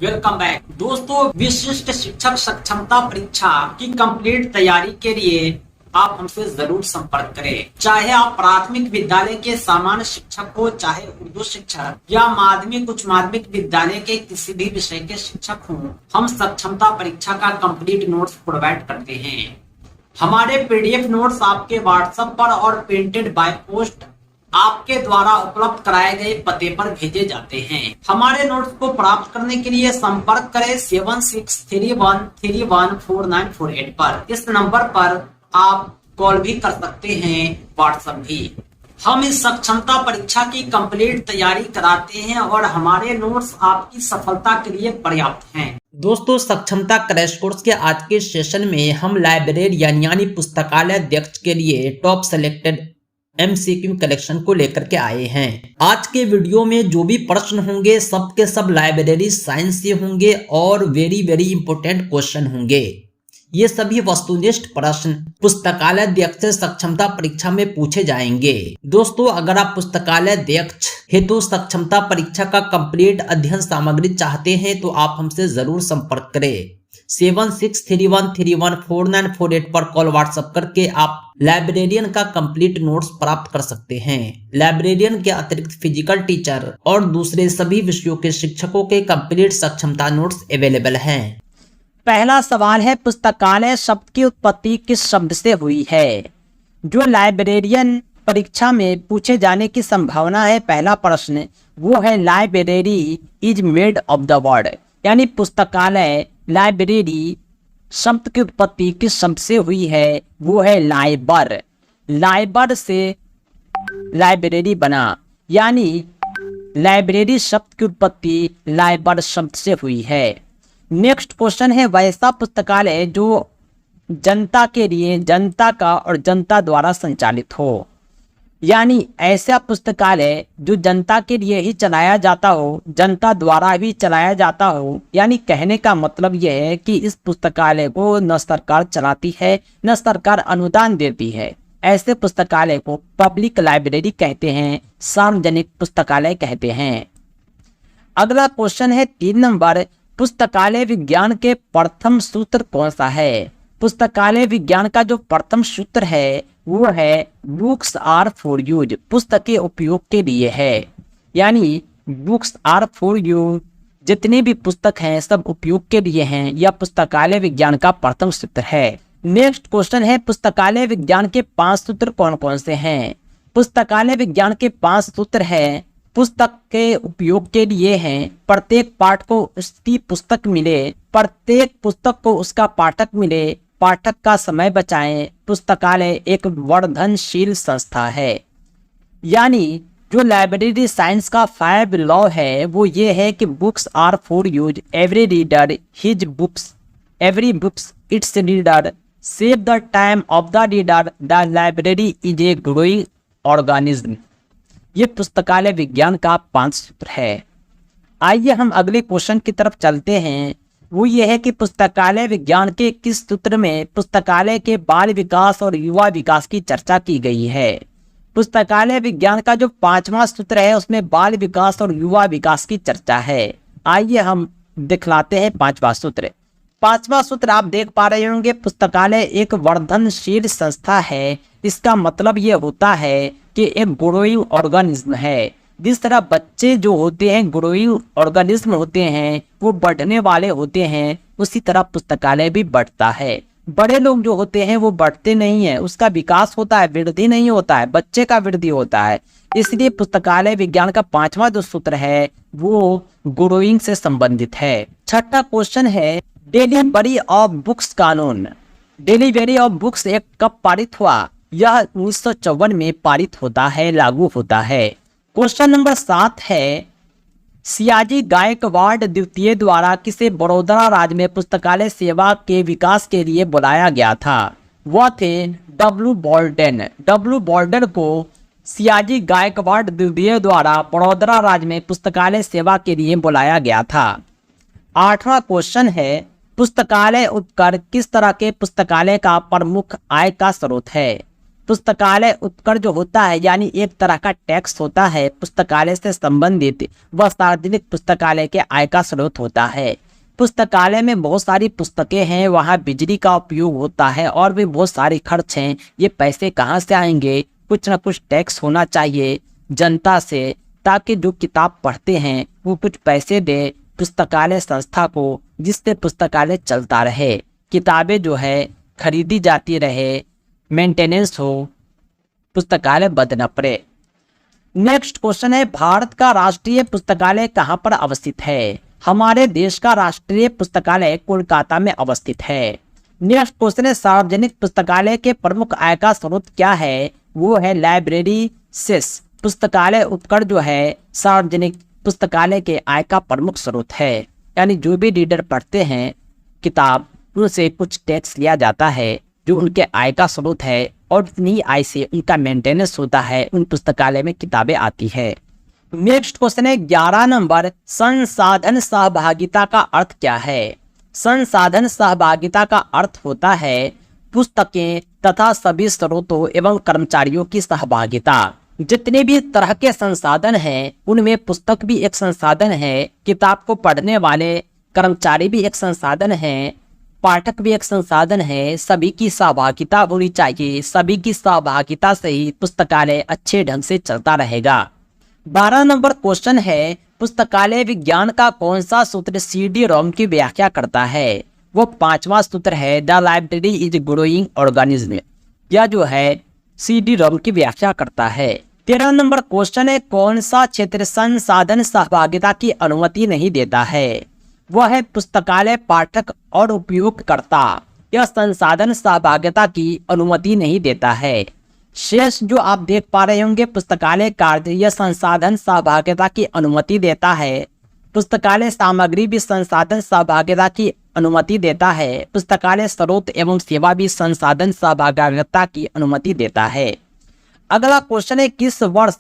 Welcome back दोस्तों। विशिष्ट शिक्षक सक्षमता परीक्षा की कंप्लीट तैयारी के लिए आप हमसे जरूर संपर्क करें। चाहे आप प्राथमिक विद्यालय के सामान्य शिक्षक हो, चाहे उर्दू शिक्षक या माध्यमिक उच्च माध्यमिक विद्यालय के किसी भी विषय के शिक्षक हों, हम सक्षमता परीक्षा का कंप्लीट नोट्स प्रोवाइड करते हैं। हमारे पीडीएफ नोट्स आपके व्हाट्सएप पर और प्रिंटेड बाय पोस्ट आपके द्वारा उपलब्ध कराए गए पते पर भेजे जाते हैं। हमारे नोट्स को प्राप्त करने के लिए संपर्क करें 7631314948 पर। इस नंबर पर आप कॉल भी कर सकते हैं, व्हाट्सएप भी। हम इस सक्षमता परीक्षा की कंप्लीट तैयारी कराते हैं और हमारे नोट्स आपकी सफलता के लिए पर्याप्त हैं। दोस्तों, सक्षमता क्रैश कोर्स के आज के सेशन में हम लाइब्रेरियन यानी पुस्तकालय अध्यक्ष के लिए टॉप सेलेक्टेड MCQ कलेक्शन को लेकर के आए हैं। आज के वीडियो में जो भी प्रश्न होंगे सब के सब लाइब्रेरी साइंस से होंगे और वेरी इंपोर्टेंट क्वेश्चन होंगे। ये सभी वस्तुनिष्ठ प्रश्न पुस्तकालय अध्यक्ष से सक्षमता परीक्षा में पूछे जाएंगे। दोस्तों, अगर आप पुस्तकालय अध्यक्ष हेतु सक्षमता परीक्षा का कंप्लीट अध्ययन सामग्री चाहते हैं तो आप हमसे जरूर संपर्क करें। 7631314948 पर कॉल व्हाट्सएप करके आप लाइब्रेरियन का कंप्लीट नोट्स प्राप्त कर सकते हैं। लाइब्रेरियन के अतिरिक्त फिजिकल टीचर और दूसरे सभी विषयों के शिक्षकों के कंप्लीट सक्षमता नोट्स अवेलेबल हैं। पहला सवाल है, पुस्तकालय शब्द की उत्पत्ति किस शब्द से हुई है? जो लाइब्रेरियन परीक्षा में पूछे जाने की संभावना है, पहला प्रश्न वो है library is made of the word, यानी पुस्तकालय लाइब्रेरी शब्द की उत्पत्ति किस शब्द से हुई है? वो है लाइबर। लाइबर से लाइब्रेरी बना, यानी लाइब्रेरी शब्द की उत्पत्ति लाइबर शब्द से हुई है। नेक्स्ट क्वेश्चन है, वैसा पुस्तकालय जो जनता के लिए, जनता का और जनता द्वारा संचालित हो, यानी ऐसा पुस्तकालय जो जनता के लिए ही चलाया जाता हो, जनता द्वारा भी चलाया जाता हो। यानी कहने का मतलब यह है कि इस पुस्तकालय को न सरकार चलाती है न सरकार अनुदान देती है। ऐसे पुस्तकालय को पब्लिक लाइब्रेरी कहते हैं, सार्वजनिक पुस्तकालय कहते हैं। अगला क्वेश्चन है 3 नंबर, पुस्तकालय विज्ञान के प्रथम सूत्र कौन सा है? पुस्तकालय विज्ञान का जो प्रथम सूत्र है वो है बुक्स आर फॉर यूज, पुस्तकें उपयोग के लिए है। यानी बुक्स आर फॉर यूज, जितने भी पुस्तक हैं सब उपयोग के लिए हैं। यह पुस्तकालय विज्ञान का प्रथम सूत्र है। नेक्स्ट क्वेश्चन है, पुस्तकालय विज्ञान के 5 सूत्र कौन कौन से हैं? पुस्तकालय विज्ञान के 5 सूत्र हैं, पुस्तक के उपयोग के लिए हैं, प्रत्येक पाठ को उसकी पुस्तक मिले, प्रत्येक पुस्तक को उसका पाठक मिले, पाठक का समय बचाएं, पुस्तकालय एक वर्धनशील संस्था है। यानी जो लाइब्रेरी साइंस का 5 लॉ है वो ये है कि books are for use, every reader his books, every books its reader, save the time of the reader, the library is a growing organism. ये पुस्तकालय विज्ञान का 5 सूत्र है। आइए हम अगले क्वेश्चन की तरफ चलते हैं। वो ये है कि पुस्तकालय विज्ञान के किस सूत्र में पुस्तकालय के बाल विकास और युवा विकास की चर्चा की गई है? पुस्तकालय विज्ञान का जो 5वां सूत्र है उसमें बाल विकास और युवा विकास की चर्चा है। आइए हम दिखलाते हैं 5वां सूत्र। 5वां सूत्र आप देख पा रहे होंगे, पुस्तकालय एक वर्धनशील संस्था है। इसका मतलब ये होता है कि एक ग्रोइंग ऑर्गेनिज्म है। जिस तरह बच्चे जो होते हैं ग्रोइंग ऑर्गेनिज्म होते हैं, वो बढ़ने वाले होते हैं, उसी तरह पुस्तकालय भी बढ़ता है। बड़े लोग जो होते हैं वो बढ़ते नहीं है, उसका विकास होता है, वृद्धि नहीं होता है, बच्चे का वृद्धि होता है। इसलिए पुस्तकालय विज्ञान का 5वां जो सूत्र है वो ग्रोइंग से संबंधित है। 6ठा क्वेश्चन है, डिलीवरी ऑफ बुक्स कानून, डिलीवरी ऑफ बुक्स एक्ट कब पारित हुआ? यह 1954 में पारित होता है, लागू होता है। क्वेश्चन नंबर 7 है, सियाजी गायकवाड़ द्वितीय द्वारा किसे बड़ौदा राज्य में पुस्तकालय सेवा के विकास के लिए बुलाया गया था? वह थे डब्ल्यू बॉल्डन। डब्ल्यू बॉल्डन को सियाजी गायकवाड़ द्वितीय द्वारा बड़ौदा राज्य में पुस्तकालय सेवा के लिए बुलाया गया था। 8वां क्वेश्चन है, पुस्तकालय उपकर किस तरह के पुस्तकालय का प्रमुख आय का स्रोत है? पुस्तकालय उपकर जो होता है यानी एक तरह का टैक्स होता है पुस्तकालय से संबंधित, वह सार्वजनिक पुस्तकालय के आय का स्रोत होता है। पुस्तकालय में बहुत सारी पुस्तकें हैं, वहाँ बिजली का उपयोग होता है और भी बहुत सारे खर्च हैं। ये पैसे कहाँ से आएंगे? कुछ ना कुछ टैक्स होना चाहिए जनता से, ताकि जो किताब पढ़ते हैं वो कुछ पैसे दे पुस्तकालय संस्था को, जिससे पुस्तकालय चलता रहे, किताबें जो है खरीदी जाती रहे, मेंटेनेंस हो, पुस्तकालय बंद न पड़े। नेक्स्ट क्वेश्चन है, भारत का राष्ट्रीय पुस्तकालय कहाँ पर अवस्थित है? हमारे देश का राष्ट्रीय पुस्तकालय कोलकाता में अवस्थित है। नेक्स्ट क्वेश्चन है, सार्वजनिक पुस्तकालय के प्रमुख आय का स्रोत क्या है? वो है लाइब्रेरी सेस। पुस्तकालय उपकर जो है सार्वजनिक पुस्तकालय के आय का प्रमुख स्रोत है, यानी जो भी रीडर पढ़ते हैं किताब, उनसे कुछ टैक्स लिया जाता है जो उनके आय का स्रोत है, और उन्हीं आय से उनका मेंटेनेंस होता है, उन पुस्तकालय में किताबें आती है। नेक्स्ट क्वेश्चन है 11 नंबर, संसाधन सहभागिता का अर्थ क्या है? संसाधन सहभागिता का अर्थ होता है पुस्तकें तथा सभी स्रोतों एवं कर्मचारियों की सहभागिता। जितने भी तरह के संसाधन हैं उनमें पुस्तक भी एक संसाधन है, किताब को पढ़ने वाले कर्मचारी भी एक संसाधन है, पाठक भी एक संसाधन है। सभी की सहभागिता होनी चाहिए, सभी की सहभागिता से ही पुस्तकालय अच्छे ढंग से चलता रहेगा। 12 नंबर क्वेश्चन है, पुस्तकालय विज्ञान का कौन सा सूत्र CD-ROM की व्याख्या करता है? वो 5वां सूत्र है, the library is growing organism. यह जो है CD-ROM की व्याख्या करता है। 13 नंबर क्वेश्चन है, कौन सा क्षेत्र संसाधन सहभागिता की अनुमति नहीं देता है? वह है पुस्तकालय पाठक और उपयोगकर्ता। यह संसाधन सहभागिता की अनुमति नहीं देता है। शेष जो आप देख पा रहे होंगे, पुस्तकालय कार्य यह संसाधन सहभागिता की अनुमति देता है। पुस्तकालय सामग्री भी संसाधन सहभागिता की अनुमति देता है। पुस्तकालय स्रोत एवं सेवा भी संसाधन सहभागिता की अनुमति देता है। अगला क्वेश्चन है, किस वर्ष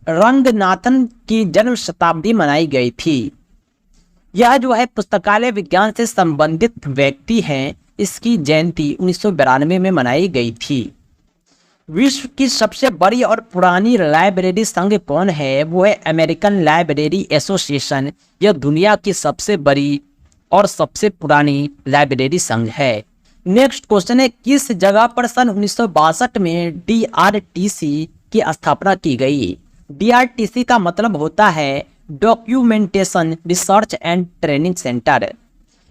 रंगनाथन की जन्म शताब्दी मनाई गई थी? यह जो है पुस्तकालय विज्ञान से संबंधित व्यक्ति हैं, इसकी जयंती 1992 में मनाई गई थी। विश्व की सबसे बड़ी और पुरानी लाइब्रेरी संघ कौन है? वो है अमेरिकन लाइब्रेरी एसोसिएशन। यह दुनिया की सबसे बड़ी और सबसे पुरानी लाइब्रेरी संघ है। नेक्स्ट क्वेश्चन है, किस जगह पर सन 1962 में DRTC की स्थापना की गई? DRTC का मतलब होता है documentation research and training centre.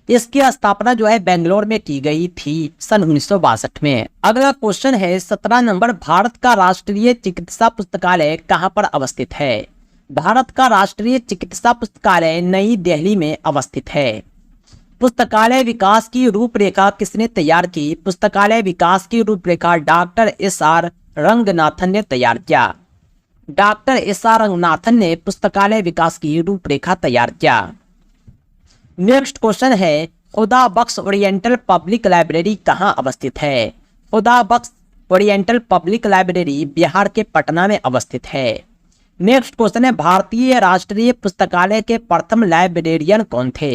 इसकी स्थापना जो है बेंगलोर में की गई थी सन 1962 में। अगला क्वेश्चन है 17 नंबर, भारत का राष्ट्रीय चिकित्सा पुस्तकालय कहाँ पर अवस्थित है? भारत का राष्ट्रीय चिकित्सा पुस्तकालय नई दिल्ली में अवस्थित है। पुस्तकालय विकास की रूपरेखा किसने तैयार की? पुस्तकालय विकास की रूपरेखा डॉक्टर SR रंगनाथन ने तैयार किया। डॉक्टर SR रंगनाथन ने पुस्तकालय विकास की रूपरेखा तैयार किया। नेक्स्ट क्वेश्चन है, खुदा बख्श ओरिएंटल पब्लिक लाइब्रेरी कहाँ अवस्थित है? खुदा बख्श ओरिएंटल पब्लिक लाइब्रेरी बिहार के पटना में अवस्थित है। नेक्स्ट क्वेश्चन है, भारतीय राष्ट्रीय पुस्तकालय के प्रथम लाइब्रेरियन कौन थे?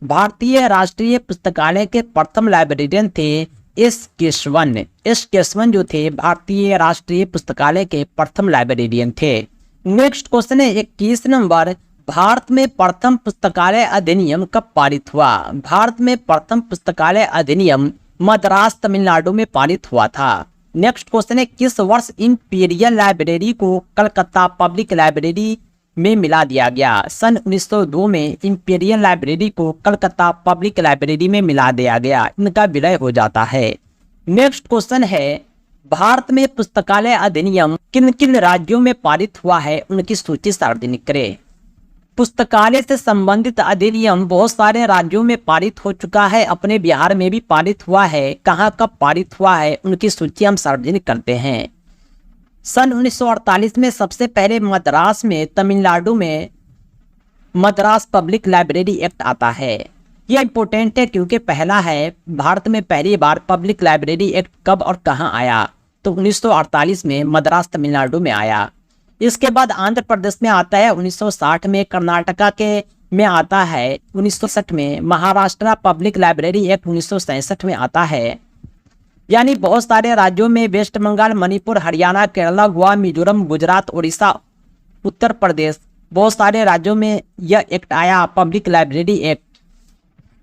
भारतीय राष्ट्रीय पुस्तकालय के प्रथम लाइब्रेरियन थे S केशवन जो थे भारतीय राष्ट्रीय पुस्तकालय के प्रथम लाइब्रेरियन थे। नेक्स्ट क्वेश्चन है 21 नंबर, भारत में प्रथम पुस्तकालय अधिनियम कब पारित हुआ? भारत में प्रथम पुस्तकालय अधिनियम मद्रास तमिलनाडु में पारित हुआ था। नेक्स्ट क्वेश्चन है, किस वर्ष इंपीरियल लाइब्रेरी को कलकत्ता पब्लिक लाइब्रेरी में मिला दिया गया? सन 1902 में इंपीरियल लाइब्रेरी को कलकत्ता पब्लिक लाइब्रेरी में मिला दिया गया, इनका विलय हो जाता है। नेक्स्ट क्वेश्चन है, भारत में पुस्तकालय अधिनियम किन किन राज्यों में पारित हुआ है, उनकी सूची सार्वजनिक करें। पुस्तकालय से संबंधित अधिनियम बहुत सारे राज्यों में पारित हो चुका है, अपने बिहार में भी पारित हुआ है। कहाँ कब पारित हुआ है उनकी सूची हम सार्वजनिक करते हैं। सन 1948 में सबसे पहले मद्रास में तमिलनाडु में मद्रास पब्लिक लाइब्रेरी एक्ट आता है। यह इंपॉर्टेंट है क्योंकि पहला है भारत में पहली बार पब्लिक लाइब्रेरी एक्ट कब और कहां आया, तो 1948 में मद्रास तमिलनाडु में आया। इसके बाद आंध्र प्रदेश में आता है 1960 में, कर्नाटका के में आता है 1960 में, महाराष्ट्र पब्लिक लाइब्रेरी एक्ट 1967 में आता है। यानी बहुत सारे राज्यों में वेस्ट बंगाल, मणिपुर, हरियाणा, केरला, गोवा, मिजोरम, गुजरात, उड़ीसा, उत्तर प्रदेश, बहुत सारे राज्यों में यह एक्ट आया, पब्लिक लाइब्रेरी एक्ट।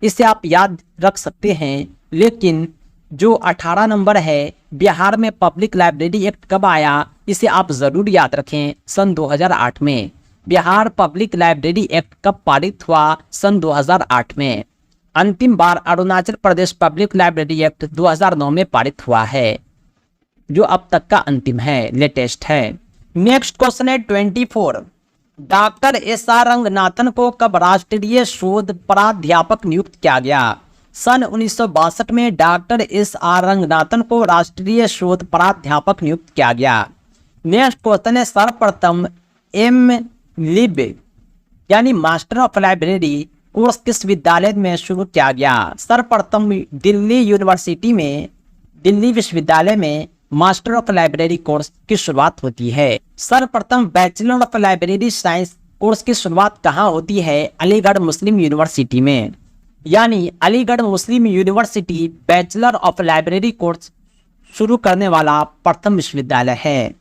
इसे आप याद रख सकते हैं। लेकिन जो 18 नंबर है, बिहार में पब्लिक लाइब्रेरी एक्ट कब आया, इसे आप ज़रूर याद रखें, सन 2008 में। बिहार पब्लिक लाइब्रेरी एक्ट कब पारित हुआ, सन 2008 में। अंतिम बार Arunachal Pradesh public library act 2009 में पारित हुआ है, जो अब तक का अंतिम है, लेटेस्ट है। नेक्स्ट क्वेश्चन है 24। Doctor SR. रंगनाथन को कब राष्ट्रीय शोध प्राध्यापक नियुक्त किया गया? सन 1962 में डॉक्टर एस.आर. रंगनाथन को राष्ट्रीय शोध प्राध्यापक नियुक्त किया गया। नेक्स्ट क्वेश्चन है सर्वप्रथम M.Lib यानी मास्टर ऑफ लाइब्रेरी कोर्स किस विद्यालय में शुरू किया गया? सर्वप्रथम दिल्ली विश्वविद्यालय में मास्टर ऑफ लाइब्रेरी कोर्स की शुरुआत होती है। सर्वप्रथम bachelor of library science course की शुरुआत कहाँ होती है? अलीगढ़ मुस्लिम यूनिवर्सिटी में। यानी Aligarh Muslim University bachelor of library course शुरू करने वाला प्रथम विश्वविद्यालय है।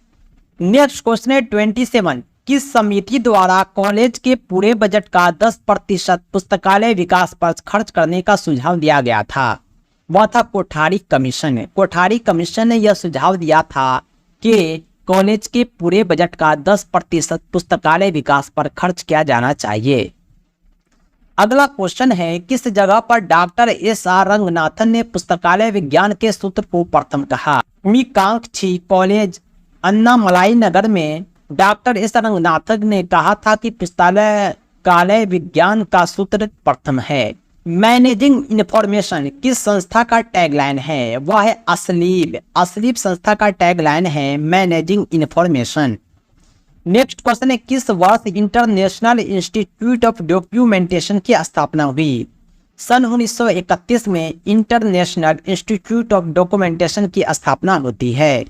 नेक्स्ट क्वेश्चन है 27। किस समिति द्वारा कॉलेज के पूरे बजट का 10% पुस्तकालय विकास पर खर्च करने का सुझाव दिया गया था? वह था कोठारी कमीशन। कोठारी कमीशन ने यह सुझाव दिया था कि कॉलेज के पूरे बजट का 10% पुस्तकालय विकास पर खर्च किया जाना चाहिए। अगला क्वेश्चन है किस जगह पर डॉक्टर एस.आर. रंगनाथन ने पुस्तकालय विज्ञान के सूत्र को प्रथम कहा? मीकांक्षी कॉलेज, अन्नामलाई नगर में डॉक्टर एस. रंगनाथन ने कहा था कि पुस्तकालय विज्ञान का सूत्र प्रथम है। मैनेजिंग इंफॉर्मेशन किस संस्था का टैगलाइन है? वह है असलीब। असलीब संस्था का टैगलाइन है मैनेजिंग इंफॉर्मेशन। नेक्स्ट क्वेश्चन है किस वर्ष इंटरनेशनल इंस्टीट्यूट ऑफ डॉक्यूमेंटेशन की स्थापना हुई? सन 1931 में इंटरनेशनल इंस्टीट्यूट ऑफ डॉक्यूमेंटेशन की स्थापना होती है।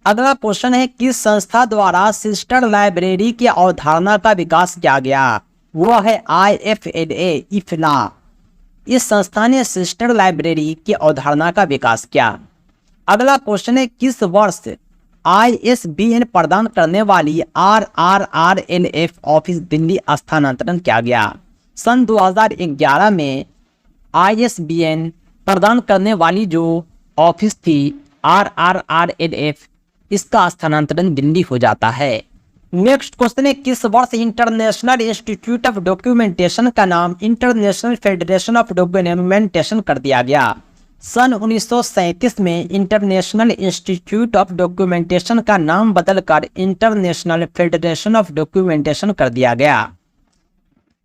अगला क्वेश्चन है किस संस्था द्वारा सिस्टर लाइब्रेरी की अवधारणा का विकास किया गया? वह है IFLA, इफला। इस संस्था ने सिस्टर लाइब्रेरी की अवधारणा का विकास किया। अगला क्वेश्चन है किस वर्ष ISBN प्रदान करने वाली RRRLF ऑफिस दिल्ली स्थानांतरण किया गया? सन 2011 में ISBN प्रदान करने वाली जो ऑफिस थी RRRLF, इसका स्थानांतरण दिल्ली हो जाता है। नेक्स्ट क्वेश्चन है किस वर्ष इंटरनेशनल इंस्टीट्यूट ऑफ डॉक्यूमेंटेशन का नाम इंटरनेशनल फेडरेशन ऑफ डॉक्यूमेंटेशन कर दिया गया? सन 1937 में इंटरनेशनल इंस्टीट्यूट ऑफ डॉक्यूमेंटेशन का नाम बदलकर इंटरनेशनल फेडरेशन ऑफ डॉक्यूमेंटेशन कर दिया गया।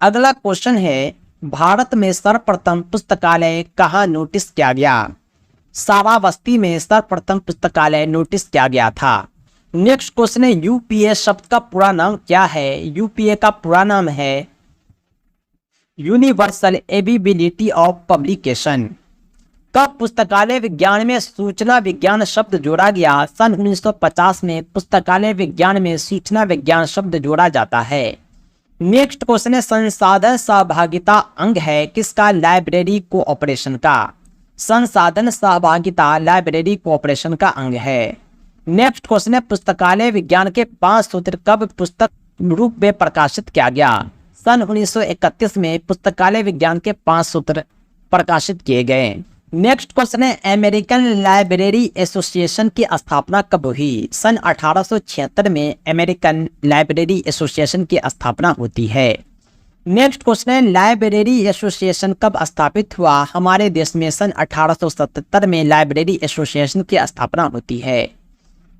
अगला क्वेश्चन है भारत में सर्वप्रथम पुस्तकालय कहाँ नोटिस किया गया? श्रावस्ती में सर्वप्रथम पुस्तकालय नोटिस किया गया था। नेक्स्ट क्वेश्चन है यूपीए शब्द का पूरा नाम क्या है? यूपीए का पूरा नाम है यूनिवर्सल एबिलिटी ऑफ पब्लिकेशन। कब पुस्तकालय विज्ञान में सूचना विज्ञान शब्द जोड़ा गया? सन 1950 में पुस्तकालय विज्ञान में सूचना विज्ञान शब्द जोड़ा जाता है। नेक्स्ट क्वेश्चन है संसाधन सहभागिता अंग है किसका? लाइब्रेरी कोऑपरेशन का। संसाधन सहभागिता लाइब्रेरी कोऑपरेशन का अंग है। नेक्स्ट क्वेश्चन है पुस्तकालय विज्ञान के 5 सूत्र कब पुस्तक रूप में प्रकाशित किया गया? सन 1931 में पुस्तकालय विज्ञान के 5 सूत्र प्रकाशित किए गए। नेक्स्ट क्वेश्चन है अमेरिकन लाइब्रेरी एसोसिएशन की स्थापना कब हुई? सन 1876 में अमेरिकन लाइब्रेरी एसोसिएशन की स्थापना होती है। नेक्स्ट क्वेश्चन है लाइब्रेरी एसोसिएशन कब स्थापित हुआ? हमारे देश में सन 1877 में लाइब्रेरी एसोसिएशन की स्थापना होती है।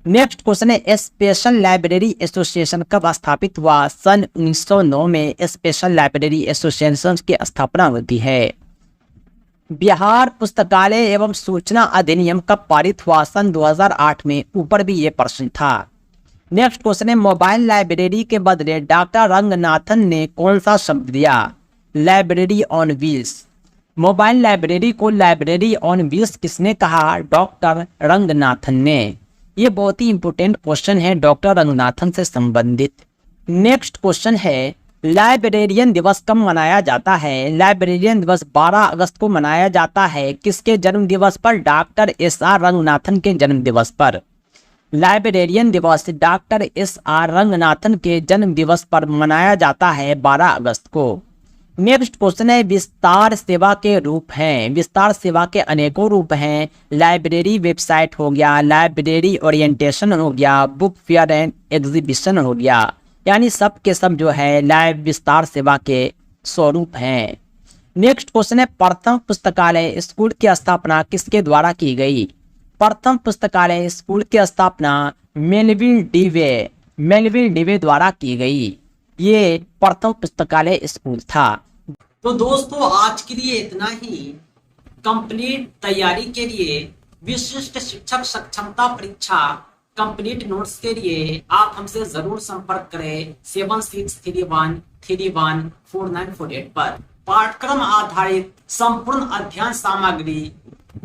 नेक्स्ट क्वेश्चन है स्पेशल लाइब्रेरी एसोसिएशन कब स्थापित हुआ? सन 1909 में स्पेशल लाइब्रेरी एसोसिएशन की स्थापना होती है। बिहार पुस्तकालय एवं सूचना अधिनियम कब पारित हुआ? सन 2008 में। ऊपर भी ये प्रश्न था। नेक्स्ट क्वेश्चन है मोबाइल लाइब्रेरी के बदले डॉक्टर रंगनाथन ने कौन सा शब्द दिया? Library on wheels. Mobile library को लाइब्रेरी ऑन व्हील्स किसने कहा? डॉक्टर रंगनाथन ने। ये बहुत ही इंपोर्टेंट क्वेश्चन है डॉक्टर रंगनाथन से संबंधित। नेक्स्ट क्वेश्चन है लाइब्रेरियन दिवस कब मनाया जाता है? लाइब्रेरियन दिवस 12 अगस्त को मनाया जाता है। किसके जन्म दिवस पर? Doctor SR. रंगनाथन के जन्म दिवस पर। लाइब्रेरियन दिवस डॉक्टर एस.आर. रंगनाथन के जन्म दिवस पर मनाया जाता है 12 अगस्त को। नेक्स्ट क्वेश्चन है, विस्तार सेवा के रूप हैं। विस्तार सेवा के अनेकों रूप हैं। लाइब्रेरी वेबसाइट हो गया, लाइब्रेरी ओरिएंटेशन हो गया, बुक फेयर एंड एग्जीबिशन हो गया, यानी सब के सब जो है लाइव विस्तार सेवा के स्वरूप हैं। नेक्स्ट क्वेश्चन है, प्रथम पुस्तकालय स्कूल की स्थापना किसके द्वारा की गई? प्रथम पुस्तकालय स्कूल की स्थापना मेलविल डीवे द्वारा की गई। ये प्रथम पुस्तकालय स्कूल था। तो दोस्तों आज के लिए इतना ही। कंप्लीट तैयारी के लिए विशिष्ट शिक्षक सक्षमता परीक्षा कंप्लीट नोट्स के लिए आप हमसे जरूर संपर्क करें 7631314948 पर। पाठ्यक्रम आधारित संपूर्ण अध्ययन सामग्री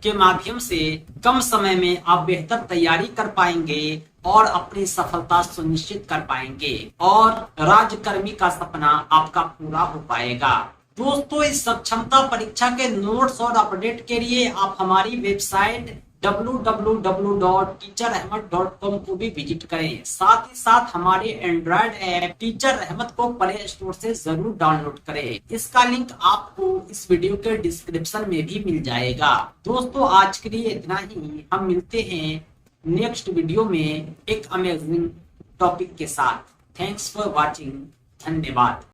के माध्यम से कम समय में आप बेहतर तैयारी कर पाएंगे और अपनी सफलता सुनिश्चित कर पाएंगे और राज्यकर्मी का सपना आपका पूरा हो पाएगा। दोस्तों इस सक्षमता परीक्षा के नोट्स और अपडेट के लिए आप हमारी वेबसाइट www.teacherahmed.com को भी विजिट करें। साथ ही साथ हमारे एंड्रॉयड ऐप टीचर रहमत को प्ले स्टोर से जरूर डाउनलोड करें। इसका लिंक आपको इस वीडियो के डिस्क्रिप्शन में भी मिल जाएगा। दोस्तों आज के लिए इतना ही। हम मिलते हैं नेक्स्ट वीडियो में एक अमेजिंग टॉपिक के साथ। Thanks for watching. धन्यवाद।